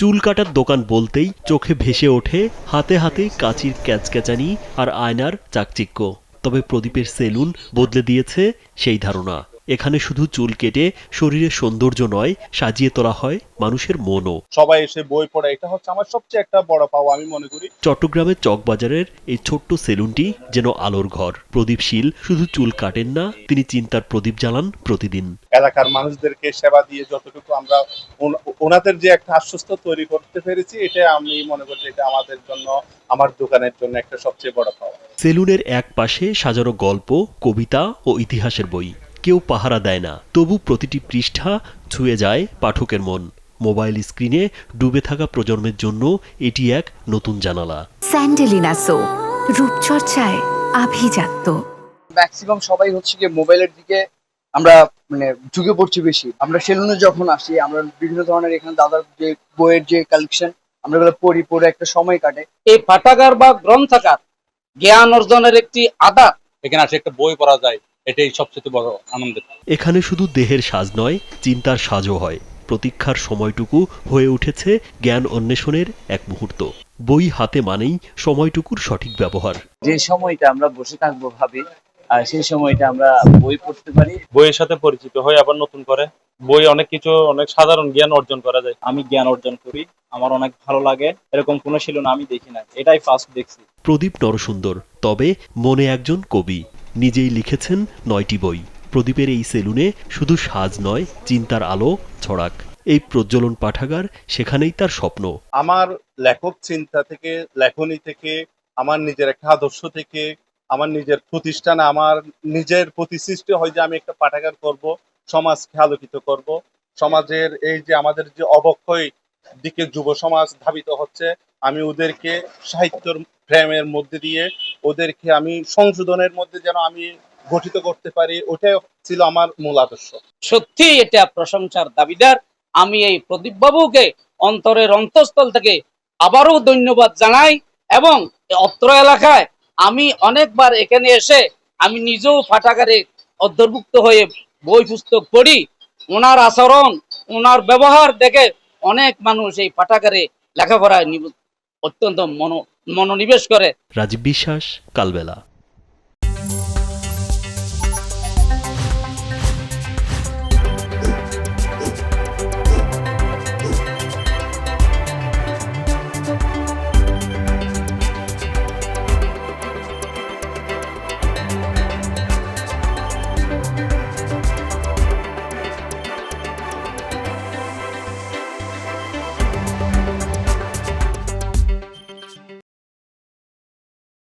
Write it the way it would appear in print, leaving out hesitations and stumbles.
চুল কাটার দোকান বলতেই চোখে ভেসে ওঠে হাতে হাতে কাঁচির ক্যাচক্যাচানি আর আয়নার চাকচিক্য। তবে প্রদীপের সেলুন বদলে দিয়েছে সেই ধারণা। এখানে শুধু চুল কেটে শরীরের সৌন্দর্য নয়, সাজিয়ে তোলা হয় মানুষের মনও। সবাই এসে বই পড়ে, এটা হচ্ছে আমার সবচেয়ে একটা বড় পাওয়া আমি মনে করি। চট্টগ্রামের চকবাজারের এই ছোট্ট সেলুনটি যেন আলোর ঘর। প্রদীপশীল শুধু চুল কাটেন না, তিনি চিন্তার প্রদীপ জ্বালান প্রতিদিন। এলাকার মানুষদেরকে সেবা দিয়ে যতটুকু আমরা ওনাদের যে একটা আশ্বস্ত তৈরি করতে পেরেছি, এটা আমি মনে করি এটা আমাদের জন্য, আমার দোকানের জন্য একটা সবচেয়ে বড় পাওয়া। সেলুনের এক পাশে সাজানো গল্প, কবিতা ও ইতিহাসের বই। কেউ পাহারা দেয় না, তবু প্রতিটি পৃষ্ঠা ছুঁয়ে যায় পাঠকের মন। মোবাইল স্ক্রিনে ডুবে থাকা প্রজন্মের জন্য এটি এক নতুন জানালা। স্যান্ডেলিনা সো, রূপচর্চায় আভিজাত্য। ম্যাক্সিমাম সবাই হচ্ছে গিয়ে মোবাইলের দিকে আমরা মানে ঝুঁকে পড়ছি বেশি। আমরা সেলুনে যখন আসি, আমরা বিভিন্ন ধরনের এখানে দাদার যে বইয়ের যে কালেকশন, আমরা এগুলো পড়ি, পড়ে একটা সময় কাটে। এই পাঠাগার বা গ্রন্থাগার জ্ঞান অর্জনের একটি আধার। এখানে আসে একটা বই পড়া যায়, এটাই সবচেয়ে বড় আনন্দের। এখানে শুধু দেহের সাজ নয়, চিন্তার সাজও হয়। প্রতীক্ষার সময়টুকু হয়ে উঠেছে জ্ঞান অন্বেষণের এক মুহূর্ত। বই হাতে মানেই সময়টুকুর সঠিক ব্যবহার। যে সময়টা আমরা বসে থাকবো ভাবি, আর সেই সময়টা আমরা বই পড়তে পারি। বইয়ের সাথে পরিচিত হয়ে আবার নতুন করে বই অনেক কিছু, অনেক সাধারণ জ্ঞান অর্জন করা যায়। আমি জ্ঞান অর্জন করি, আমার অনেক ভালো লাগে। এরকম কোনো ছিল না, আমি দেখি না, এটাই ফার্স্ট দেখছি। প্রদীপ নরসুন্দর, তবে মনে একজন কবি। নিজেই লিখেছেন 9টি বই। প্রদীপের এই সেলুনে শুধু সাজ নয়, চিন্তার আলো ছড়াক। এই প্রজ্বলন পাঠাগার, সেখানেই তার স্বপ্ন। আমার লেখক চিন্তা থেকে, লেখনী থেকে, আমার নিজের একটা আদর্শ থেকে, আমার নিজের প্রতিষ্ঠান, আমার নিজের প্রতিসৃষ্টি হয় যে আমি একটা পাঠাগার করব, সমাজকে আলোকিত করব। সমাজের এই যে আমাদের যে অবক্ষয় দিকে যুব সমাজ ধাবিত হচ্ছে, আমি ওদেরকে সাহিত্যর ফ্রেমের মধ্যে দিয়ে ওদেরকে আমি সংশোধনের মধ্যে যেন আমি গঠিত করতে পারি, ওটাই ছিল আমার মূল আদর্শ। সত্যি এটা প্রশংসার দাবিদার। আমি এই প্রদীপ বাবুকে অন্তরের অন্তঃস্থল থেকে আবারও ধন্যবাদ জানাই। এবং অত্র এলাকায় আমি অনেকবার এখানে এসে আমি নিজেও পাঠাগারে অন্তর্ভুক্ত হয়ে বই পুস্তক পড়ি। ওনার আচরণ, ওনার ব্যবহার দেখে অনেক মানুষ এই পাঠাগারে লেখাপড়ায় অত্যন্ত মনোনিবেশ করে। রাজীব বিশ্বাস, কালবেলা।